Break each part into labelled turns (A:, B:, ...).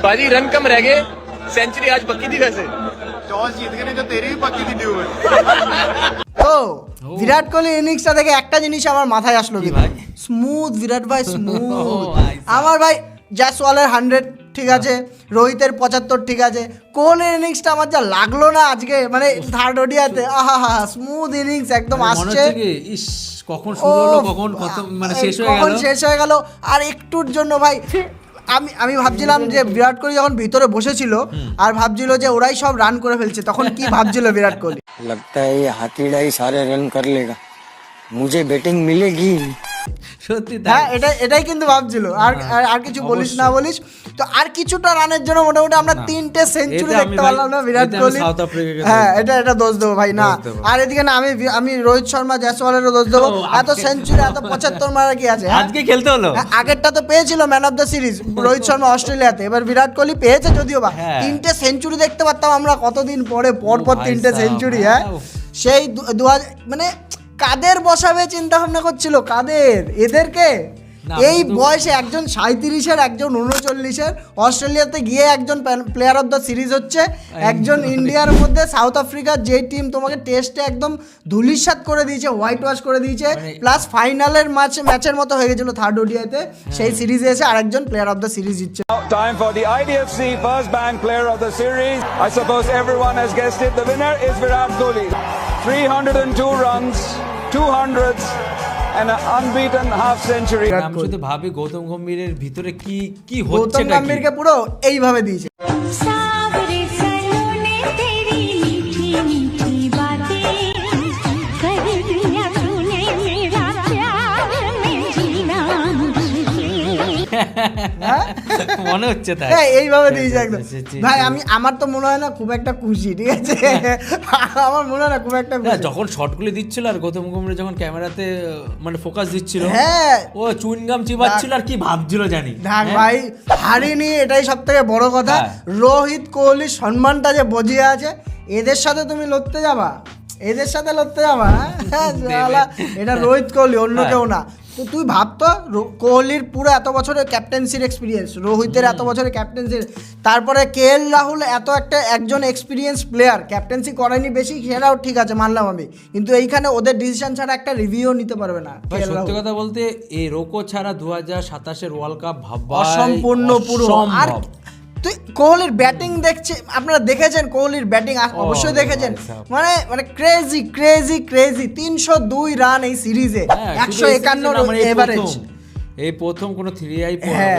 A: बाजी रन कम रह गए, सेंचुरी आज पक्की थी वैसे।
B: टॉस जीत गए नहीं तो तेरी भी पक्की थी ड्यू में।
C: ও বিরাট কোহলি ইনিংসটা দেখে একটা জিনিস আমার মাথায় আসলো কি ভাই, স্মুথ বিরাট ভাই স্মুথ। আমার ভাই জয়সওয়ালের 100 ঠিক আছে, রোহিতের 75 ঠিক আছে, কোহলির ইনিংসটা আমার যা লাগলো না আজকে, মানে থার্ড ওডিআইতে আহা হা স্মুথ ইনিংস একদম আসছে।
D: ইস কখন শুরু হলো কখন কত মানে শেষ হয়ে গেল,
C: কখন শেষ হয়ে গেল। আর একটুর জন্য ভাই আমি ভাবছিলাম যে বিরাট কোহলি যখন ভিতরে বসেছিল আর ভাবছিল যে ওরাই সব রান করে ফেলছে, তখন কি ভাবছিল বিরাট কোহলি?
E: लगता है ये हाथीड़ा ही सारे रन कर लेगा, मुझे बैटिंग मिलेगी।
D: সত্যি
C: হ্যাঁ এটাই কিন্তু ভাবছিল। আর কিছু বলিস না বলিস তো আর কিছুটা রানের জন্য মোটামুটি আমরা 3টে সেঞ্চুরি দেখতে পারলাম না বিরাট কোহলি। হ্যাঁ এটা দোষ দেবো ভাই না। আর এদিকে না আমি রোহিত শর্মা জয়সওয়ালেরও দোষ দেবো, এত সেঞ্চুরি এত 75 মারা কি আছে?
D: আজকে খেলতে হলো,
C: আগেরটা তো পেয়েছিল man of the series Rohit Sharma অস্ট্রেলিয়াতে, এবার বিরাট কোহলি পেয়েছে যদিও বা 3টে সেঞ্চুরি দেখতে পারতাম আমরা কতদিন পরে পরপর 3টে সেঞ্চুরি। হ্যাঁ সেই 2000 মানে কাদের বসাবে চিন্তা ভাবনা করছিল, কাদের এদেরকে এই বয়সে, একজন 37-এর একজন 39-এর, অস্ট্রেলিয়াতে গিয়ে একজন প্লেয়ার অফ দ্য সিরিজ হচ্ছে, একজন ইন্ডিয়ার মধ্যে সাউথ আফ্রিকার যে টিম তোমাকে টেস্টে একদম ধুলিস্যাৎ করে দিয়েছে, হোয়াইট ওয়াশ করে দিয়েছে, প্লাস ফাইনালের ম্যাচের মতো হয়ে গেছিল থার্ড ওডিআইতে, সেই সিরিজে এসে আরেকজন প্লেয়ার অফ দ্য সিরিজ দিচ্ছে।
F: Time for the IDFC First Bank Player of the Series. I suppose everyone has guessed it. The winner is Virat Kohli. 302 runs, 200s and an unbeaten half century.
D: আমি শুধু ভাবি গৌতম গম্ভীরের ভিতরে কি কি হচ্ছে,
C: গৌতম গম্ভীরকে পুরো এইভাবে দিয়েছে।
D: মনে হচ্ছে তাই
C: এইভাবে দিয়েছে একদম ভাই। আমার তো মনে হয় না খুব একটা খুশি, ঠিক আছে আমার মনে হয় না খুব একটা খুশি।
D: যখন শটগুলি দিচ্ছিল আর গৌতম গম্ভীর যখন ক্যামেরাতে মানে ফোকাস দিচ্ছিল,
C: হ্যাঁ
D: ও চুইনগাম চিবাচ্ছিল আর কি ভাবছিল জানি
C: ভাই হারিনি, এটাই সব থেকে বড় কথা। রোহিত কোহলির সম্মানটা যে বজিয়ে আছে, এদের সাথে তুমি লড়তে যাবা, এদের সাথে লড়তে যাবা? এটা রোহিত কোহলি, অন্য কেউ না। তো তুই ভাবতো কোহলির পুরো এত বছরের ক্যাপ্টেন্সির এক্সপিরিয়েন্স, রোহিতের এত বছরের ক্যাপ্টেন্সির, তারপরে KL রাহুল একজন এক্সপিরিয়েন্স প্লেয়ার, ক্যাপ্টেন্সি করেনি বেশি, সেটাও ঠিক আছে মানলাম আমি, কিন্তু এইখানে ওদের ডিসিশন ছাড়া একটা রিভিউ নিতে পারবে না।
D: সত্যি কথা বলতে এই রোকো ছাড়া 2027-এর ওয়ার্ল্ড কাপ ভাবা
C: অসম্পূর্ণ পুরো। আর তুই কোহলির ব্যাটিং দেখছে, আপনারা দেখেছেন কোহলির ব্যাটিং অবশ্যই দেখেছেন, মানে ক্রেজি ক্রেজি ক্রেজি 302 রান এই সিরিজে, 151 এভারেজ।
D: এই প্রথম কোন 3i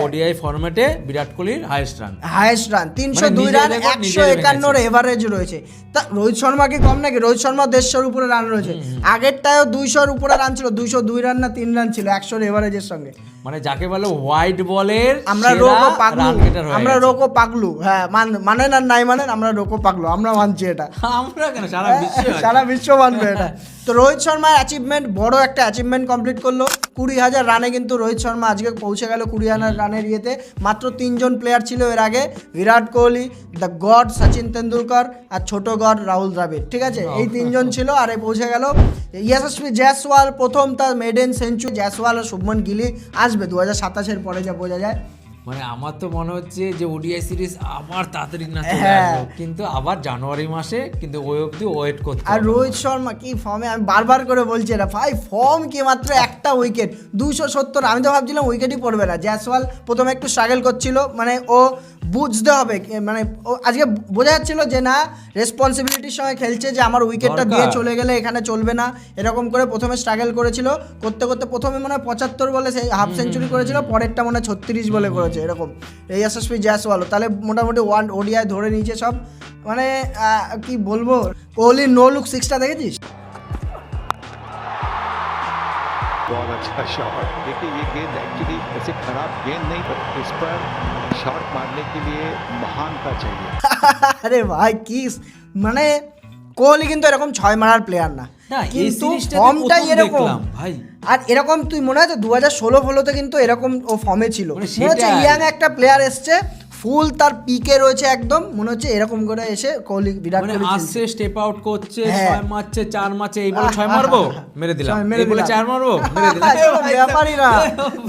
D: ওডিআই ফরম্যাটে বিরাট কোহলির হাইয়েস্ট রান
C: 302 রান, 151 এভারেজ রয়েছে। তা রোহিত শর্মা কি কম নাকি? রোহিত শর্মা 150-র উপরে রান রয়েছে, আগেরটায়ও 200-র উপরে রান ছিল, 202 রান না 3 রান ছিল 100 এভারেজের সঙ্গে।
D: মানে যাকে বলে হোয়াইট বলের
C: আমরা রোকো পাগলু, আমরা রোকো পাগলু। হ্যাঁ মানেন আর নাই মানেন, আমরা রোকো পাগলু, আমরা মানছি এটা,
D: আমরা কেন
C: সারা বিশ্ব মানবে এটা। তো রোহিত শর্মার অ্যাচিভমেন্ট, বড় একটা অ্যাচিভমেন্ট কমপ্লিট করলো 20,000 রানে, কিন্তু রোহিত শর্মা আজকে পৌঁছে গেল 20,000 রানের ইয়েতে। মাত্র 3 জন প্লেয়ার ছিল এর আগে, বিরাট কোহলি, দ্য গড সচিন তেন্ডুলকর আর ছোট গড রাহুল দ্রাবিড়, ঠিক আছে, এই 3 জন ছিল। আর পৌঁছে গেল যশস্বী জয়সওয়াল, প্রথম তার মেডেন সেঞ্চুরি, জয়সওয়াল আর শুভমন গিলি আসবে 2027-এর পরে, যা বোঝা যায়।
D: মানে আমার তো মনে হচ্ছে যে ওডিআই সিরিজ আবার তাড়াতাড়ি না চলে আসবে, কিন্তু আবার জানুয়ারি মাসে, কিন্তু ওই অবধি ওয়েট করতে।
C: আর রোহিত শর্মা কি ফর্মে, আমি বারবার করে বলছি এটা ভাই, ফর্ম কি মাত্র একটা উইকেট 270। আমি তো ভাবছিলাম উইকেটই পড়বে না। জয়সওয়াল প্রথমে একটু স্ট্রাগল করছিল, মানে ও বুঝতে হবে, মানে ও আজকে বোঝা যাচ্ছিল যে না রেসপন্সিবিলিটির সঙ্গে খেলছে, যে আমার উইকেটটা দিয়ে চলে গেলে এখানে চলবে না, এরকম করে প্রথমে স্ট্রাগল করেছিল, করতে করতে প্রথমে মনে হয় 75 বলে সেই হাফ সেঞ্চুরি করেছিল, পরেরটা মনে হয় 36 বলে করেছে এরকম এই যশস্বী জয়সওয়াল। তাহলে মোটামুটি ওয়ান ওডিআই ধরে নিয়েছে সব, মানে কি বলবো। কোহলির নো লুক 6টা দেখেছিস?
G: बहुत अच्छा शॉट। देखिए ये गेंद एक्चुअली ऐसे खराब गेंद नहीं, पर इस पर शॉट मारने के लिए महानता चाहिए।
C: আরে ভাই কি মানে কোহলি কিন্তু এরকম 6 মারার প্লেয়ার না, কিন্তু ফর্মটাই এরকম
D: ভাই।
C: আর এরকম তুই মনে আছে 2016 ফলোতে কিন্তু এরকম ও ফর্মে ছিল, মনে হচ্ছে ইয়াং একটা প্লেয়ার এসছে, ফুল তার পিকে রয়েছে, একদম মনে হচ্ছে এরকম করে এসে কোহলি, বিরাট
D: মানে
C: কোহলি
D: আসছে, স্টেপ আউট করছে,
C: হ্যাঁ।
D: 6 মারছে, 4 মারছে, এই বলে 6 মারবো, মেরে দিলাম, এই বলে 4 মারবো, মেরে দিলাম।
C: কোনো ব্যাপারই না,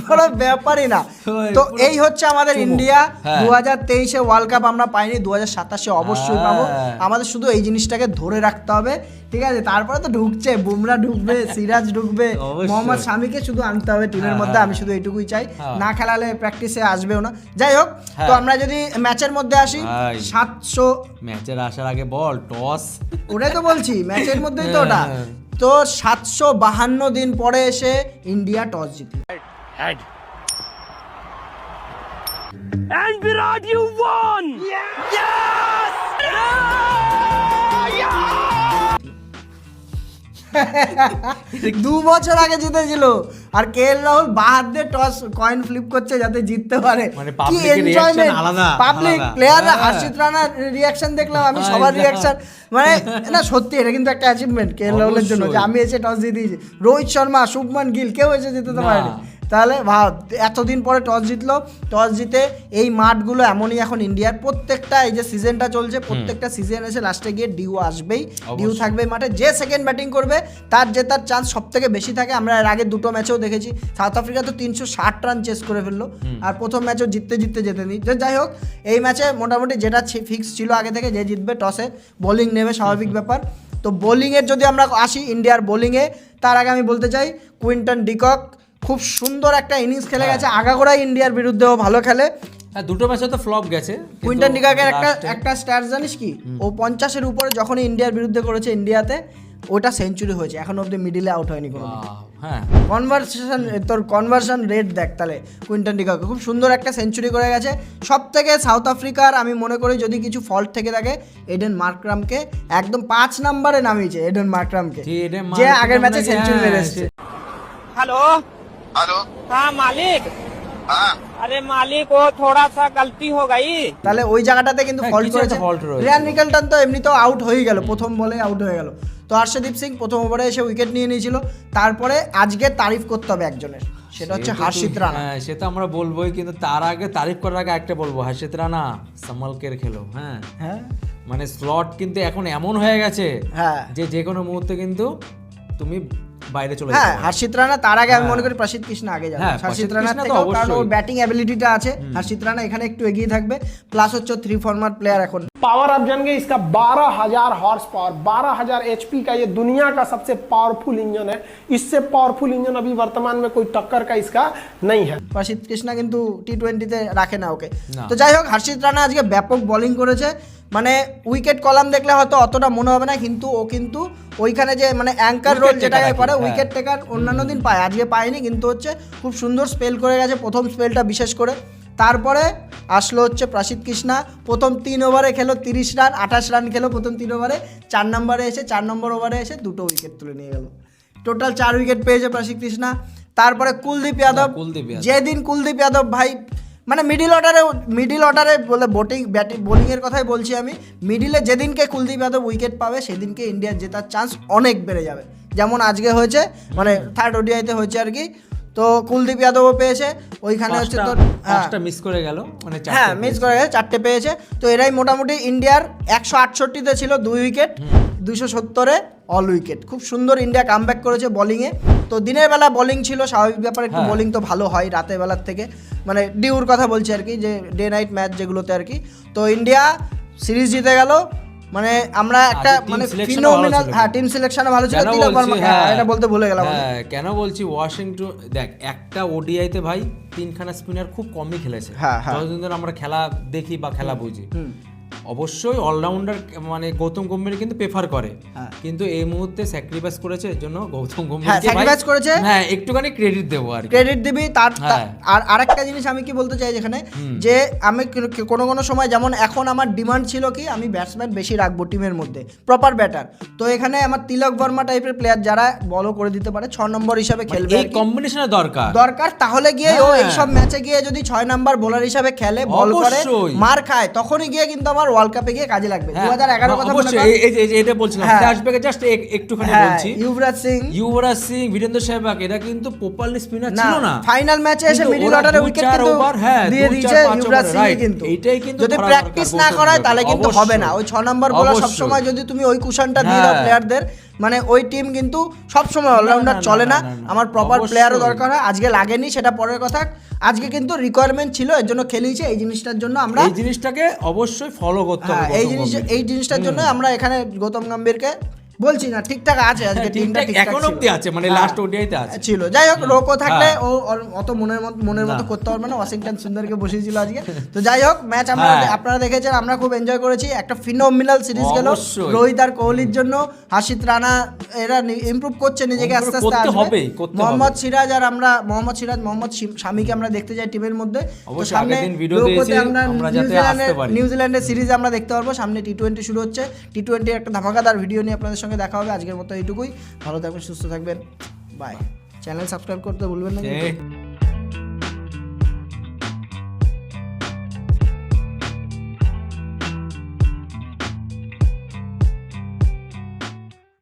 C: কোনো ব্যাপারই না। তো এই হচ্ছে আমাদের ইন্ডিয়া। 2023-এ ওয়ার্ল্ড কাপ আমরা পাইনি, 2027-এ অবশ্যই পাবো। আমাদের শুধু এই জিনিসটাকে ধরে রাখতে হবে, ঠিক আছে? তারপরে তো ঢুকছে, বুমরা ঢুকবে, সিরাজ ঢুকবে,
D: অবশ্যই।
C: মোহাম্মদ শামিকে শুধু আনতে হবে টিমের মধ্যে, আমি শুধু এইটুকুই চাই। না খেলালে প্র্যাকটিসে আসবেও না। যাই হোক, তো আমরা যদি ম্যাচের মধ্যে আসি,
D: ভাই।
C: 700,
D: ম্যাচের আসার আগে বল টস,
C: ওটাই তো বলছি, ম্যাচের মধ্যেই তো ওটা। তো 752 দিন পরে এসে ইন্ডিয়া টস জিতল। দু বছর আগে জিতেছিল, আর কে এল রাহুল বাহার দিয়ে টস কয়েন ফ্লিপ করছে যাতে জিততে পারে।
D: মানে
C: কি
D: public এর
C: এনজয়মেন্ট,
D: reaction আলাদা,
C: পাবলিক
D: আলাদা।
C: প্লেয়াররা,
D: হ্যাঁ।
C: হর্ষিত রানার রিয়াকশন দেখলাম আমি, সবার
D: একদম।
C: রিয়াকশন, মানে না সত্যি এটা কিন্তু একটা অ্যাচিভমেন্ট কে এল রাহুলের জন্য, যে
D: অবশ্যই।
C: আমি এসে টস দিয়ে দিয়েছি। রোহিত শর্মা, শুভমান গিল কেউ এসে জিততে
D: না।
C: পারেনি। তাহলে ভাব, এতদিন পরে টস জিতলো, টস জিতে এই মাঠগুলো এমনই এখন ইন্ডিয়ার প্রত্যেকটা, এই যে সিজনটা চলছে, প্রত্যেকটা সিজন এসে লাস্টে গিয়ে ডিউ আসবেই, ডিউ
D: অবশ্যই।
C: থাকবে মাঠে। যে সেকেন্ড ব্যাটিং করবে তার জেতার চান্স সব থেকে বেশি থাকে। আমরা এর আগে দুটো ম্যাচেও দেখেছি, সাউথ আফ্রিকা তো 360 রান চেস করে ফেললো, আর প্রথম ম্যাচও জিততে জিততে যেতেনি। যাই হোক, এই ম্যাচে মোটামুটি যেটা ফিক্স ছিল আগে থেকে, যে জিতবে টসে বোলিং নেবে, স্বাভাবিক ব্যাপার। তো বোলিংয়ের যদি আমরা আসি, ইন্ডিয়ার বোলিংয়ে, তার আগে আমি বলতে চাই কুইন্টন ডিকক খুব সুন্দর একটা ইনিংস খেলে গেছে। আগাগোড়াই ইন্ডিয়ার বিরুদ্ধেও ভালো খেলে।
D: হ্যাঁ, দুটো ম্যাচে তো ফ্লপ গেছে, কিন্তু
C: কুইন্টন ডিকাকের
D: last-এ-
C: একটা স্ট্যাটস জানিস কি? ও 50-এর উপরে যখন ইন্ডিয়ার বিরুদ্ধে করেছে ইন্ডিয়াতে, ওটা সেঞ্চুরি হয়েছে, এখন অব্দি মিডিলে আউট হয়নি কোনো।
D: হ্যাঁ,
C: কনভার্সন রেট দেখ তাহলে, কুইন্টন ডিকক খুব সুন্দর একটা সেঞ্চুরি করে গেছে। সব থেকে সাউথ আফ্রিকার আমি মনে করি যদি কিছু ফল্ট থেকে থাকে, এডেন মার্করামকে একদম 5 নম্বরে নামিয়েছে, এডেন মার্করামকে,
D: যে এডেন
C: যে আগের
D: মার্করাম
C: ম্যাচে
D: নাকি,
C: সেঞ্চুরি
D: হ্যাঁ,
C: মেরে এসেছে।
H: हेलो
B: हेलो
H: हाँ मालिक,
B: हाँ
H: अरे मालिक वो थोड़ा सा गलती हो गई।
C: তাহলে ওই জায়গাটাতে কিন্তু
D: হ্যাঁ,
C: ফল্ট
D: কিছু
C: করেছে।
D: একটা fault রয়েছে।
C: রিয়ান মিকেলটন তো এমনিতেও আউট হয়ে গেল, প্রথম বলে আউট হয়ে গেল। তো হর্ষদীপ সিং প্রথম ওভারে এসে উইকেট নিয়ে নিয়েছিল। তারপরে আজকে তারিফ করতে হবে একজনের, সেটা হচ্ছে
D: সে তো
C: হর্ষিত
D: তুই-
C: রানা।
D: হ্যাঁ, সে তো আমরা বলবোই, কিন্তু তার আগে তারিফ করার আগে একটা বলবো, হর্ষিত রানা সামালকের খেলো। হ্যাঁ,
C: হ্যাঁ
D: মানে স্লট কিন্তু এখন এমন হয়ে গেছে
C: হ্যাঁ
D: যে কোনো মুহূর্তে কিন্তু তুমি বাইরে চলে
C: হ্যাঁ
D: যেতে পারো।
C: হর্ষিত রানা, তার আগে আমি
D: হ্যাঁ।
C: মনে করি প্রসিদ্ধ কৃষ্ণ আগে যাবে।
D: হ্যাঁ,
C: হর্ষিত
D: প্রসিদ্ধ
C: রানার
D: কৃষ্ণ তো
C: থেকে, কারণ ওর
D: অবশ্যই।
C: ব্যাটিং অ্যাবিলিটিটা আছে। হর্ষিত রানা এখানে একটু এগিয়ে থাকবে, প্লাস হচ্ছে 3 ফরম্যাট প্লেয়ার এখন।
I: पावर आप जान गए इसका 12,000 हॉर्स पावर, 12,000 एचपी का ये दुनिया का सबसे पावरफुल इंजन है। इससे पावरफुल इंजन अभी वर्तमान में कोई टक्कर का इसका नहीं है।
C: প্রসিদ্ধ কৃষ্ণ কিন্তু টি-20-তে রাখে না ওকে।
D: না।
C: তো যাই হোক, হর্ষিত রানা আজকে ব্যাপক বোলিং করেছে। মানে উইকেট কলাম দেখলে হয়তো অতটা মনে হবে না, কিন্তু ও কিন্তু ওইখানে যে মানে অ্যাঙ্কার রোল
D: Wicket
C: যেটা
D: taker
C: করে,
D: আর কি,
C: উইকেট টেকার অন্যান্য দিন পায়, আজকে পায়নি, কিন্তু হচ্ছে খুব সুন্দর স্পেল করে গেছে প্রথম স্পেলটা বিশেষ করে। তারপরে আসলো হচ্ছে প্রসিদ্ধ কৃষ্ণা, প্রথম 3 ওভারে খেলো 30 রান, 28 রান খেলো প্রথম 3 ওভারে। 4 নম্বরে এসে 4 নম্বর ওভারে এসে 2টো উইকেট তুলে নিয়ে গেল। টোটাল 4 উইকেট পেয়েছে প্রসিদ্ধ কৃষ্ণা। তারপরে কুলদীপ যাদব,
D: কুলদীপ যাদব।
C: যেদিন কুলদীপ যাদব ভাই, মানে মিডিল অর্ডারে বলে বোলিংয়ের কথাই বলছি আমি, মিডিলে যেদিনকে কুলদীপ যাদব উইকেট পাবে সেদিনকে ইন্ডিয়ার জেতার চান্স অনেক বেড়ে যাবে, যেমন আজকে হয়েছে, মানে থার্ড ওডিআইতে হয়েছে আর কি। তো কুলদীপ যাদবও পেয়েছে ওইখানে হচ্ছে তোর, হ্যাঁ
D: পাঁচটা মিস করে গেল, মানে
C: হ্যাঁ মিস করে গেছে, 4টে পেয়েছে। তো এরাই মোটামুটি ইন্ডিয়ার 168-তে ছিল 2 উইকেট, 270-এ অল উইকেট। খুব সুন্দর ইন্ডিয়া কামব্যাক করেছে বোলিংয়ে। তো দিনের বেলা বোলিং ছিল, স্বাভাবিক ব্যাপার, একটু
D: হ্যাঁ।
C: বোলিং তো ভালো হয় রাতের বেলার থেকে, মানে ডিউর কথা বলছি আর কি, যে ডে নাইট ম্যাচ যেগুলোতে আর কি। তো ইন্ডিয়া সিরিজ জিতে গেল। মানে আমরা একটা
D: team
C: মানে
D: selection-ও
C: ফিনোমিনাল,
D: ভালো ছিল।
C: হ্যাঁ টিম সিলেকশনে ভালো ছিল।
D: কেন
C: তিলক
D: বলছি,
C: বর্মা, হ্যাঁ এটা বলতে ভুলে গেলাম আমি।
D: হ্যাঁ, কেন বলছি ওয়াশিংটন, দেখ একটা ওডিআইতে ভাই 3খানা স্পিনার খুব কমই খেলেছে।
C: হ্যাঁ, হ্যাঁ।
D: যতদিন ধরে আমরা খেলা দেখি বা খেলা বুঝি, অবশ্যই অলরাউন্ডার মানে গৌতম গম্ভীর কিন্তু প্রেফার করে, কিন্তু এই মুহূর্তে স্যাক্রিফাইস করেছে, এর জন্য গৌতম গম্ভীর
C: হ্যাঁ, sacrifice করেছে।
D: হ্যাঁ, একটুখানি ক্রেডিট দেবো আর কি।
C: ক্রেডিট দিবি তার।
D: হ্যাঁ।
C: আর আরেকটা জিনিস আমি কি বলতে চাই যেখানে, যে আমি কোনো সময়, যেমন এখন আমার ডিমান্ড ছিল কি আমি ব্যাটসম্যান বেশি রাখবো টিমের মধ্যে, প্রপার ব্যাটার। তো এখানে আমার তিলক বর্মা টাইপের প্লেয়ার যারা বলও করে দিতে পারে, 6 নম্বর হিসাবে খেলবে
D: এই কম্বিনেশনের দরকার,
C: তাহলে গিয়ে ও
D: হ্যাঁ।
C: এইসব ম্যাচে গিয়ে যদি 6 নাম্বার বোলার হিসাবে খেলে, বল করে,
D: অবশ্যই।
C: মার খায়, তখনই গিয়ে কিন্তু আমার ওয়ার্ল্ড কাপে গিয়ে কাজে লাগবে। 2011 কথা মনে
D: অবশ্যই
C: কর।
D: এই এটা বলছিলাম,
C: হ্যাঁ।
D: ফ্ল্যাশব্যাকে জাস্ট একটুখানি
C: হ্যাঁ,
D: বলছি,
C: ইউবরাজ সিং
D: বীরেন্দ্র সেহবাগ এরা কিন্তু প্রপারলি স্পিনার
C: না,
D: ছিল না।
C: ফাইনাল ম্যাচে এসে
D: কিন্তু
C: মিডল
D: ওরা
C: অর্ডারে
D: দু
C: উইকেট
D: চার
C: কিন্তু
D: ওভার, হ্যাঁ,
C: দিয়ে
D: দু চার
C: দিয়েছে
D: পাঁচ
C: ইউবরাজ
D: ওভার,
C: সিং
D: right,
C: কিন্তু
D: এইটাই কিন্তু
C: যদি
D: ধরা
C: প্র্যাকটিস
D: দরকার
C: না
D: গৌতম
C: করায়
D: গম্ভীর।
C: তাহলে কিন্তু
D: অবশ্যই।
C: হবে না। ওই 6 নম্বর বলা
D: অবশ্যই।
C: সবসময় যদি তুমি ওই কুশনটা দিয়ে দাও
D: হ্যাঁ।
C: প্লেয়ারদের, মানে ওই টিম কিন্তু সবসময় অলরাউন্ডার
D: না,
C: চলে না।
D: না, না,
C: আমার প্রপার
D: অবশ্যই।
C: প্লেয়ারও দরকার হয়, আজকে লাগেনি সেটা পরের কথা। আজকে কিন্তু রিকোয়ারমেন্ট ছিল, এর জন্য খেলিয়েছে। এই জিনিসটার জন্য আমরা
D: এই জিনিসটাকে অবশ্যই ফলো করতে
C: হ্যাঁ,
D: হবে গৌতম গম্ভীর।
C: এই জিনিসটার জন্য আমরা এখানে গৌতম গম্ভীরকে বলছি না, ঠিকঠাক আছে আজকে টিমটা,
D: ঠিকঠাক
C: ঠিকঠাক
D: এখন
C: ছিল।
D: অব্দি আছে, মানে
C: হ্যাঁ,
D: লাস্ট ওডিআইতে আছে।
C: ছিল। যাই হোক, রোকো থাকলে
D: হ্যাঁ।
C: ও অত মনের মতো করতে পারবে না। ওয়াশিংটন সুন্দরকে বসিয়েছিল আজকে। তো যাই হোক, ম্যাচ
D: হ্যাঁ।
C: আপনারা দেখেছেন, আমরা খুব এনজয় করেছি। একটা ফিনোমিনাল সিরিজ গেল
D: অবশ্যই।
C: রোহিত আর কোহলির জন্য। হাসিত রানা এরা ইমপ্রুভ করছে নিজেকে, আস্তে আস্তে
D: করতে
C: আসবে।
D: হবেই, করতে
C: মোহাম্মদ
D: হবে।
C: সিরাজ আর আমরা মোহাম্মদ শামিকে আমরা দেখতে যাই টিমের মধ্যে। তো
D: অবশ্যই,
C: সামনে
D: আগের দিন ভিডিও
C: রোকোতে
D: দিয়েছি, আমরা যাতে আসতে পারি।
C: নিউজিল্যান্ডের সিরিজ আমরা দেখতে পারবো। সামনে টি20 শুরু হচ্ছে। টি20 একটা ধামাকাদার ভিডিও নিয়ে আপনাদের সঙ্গে দেখা হবে। আজকের মতো এইটুকুই। ভালো থাকবেন, সুস্থ থাকবেন, বাই। চ্যানেল সাবস্ক্রাইব করতে ভুলবেন না কিন্তু।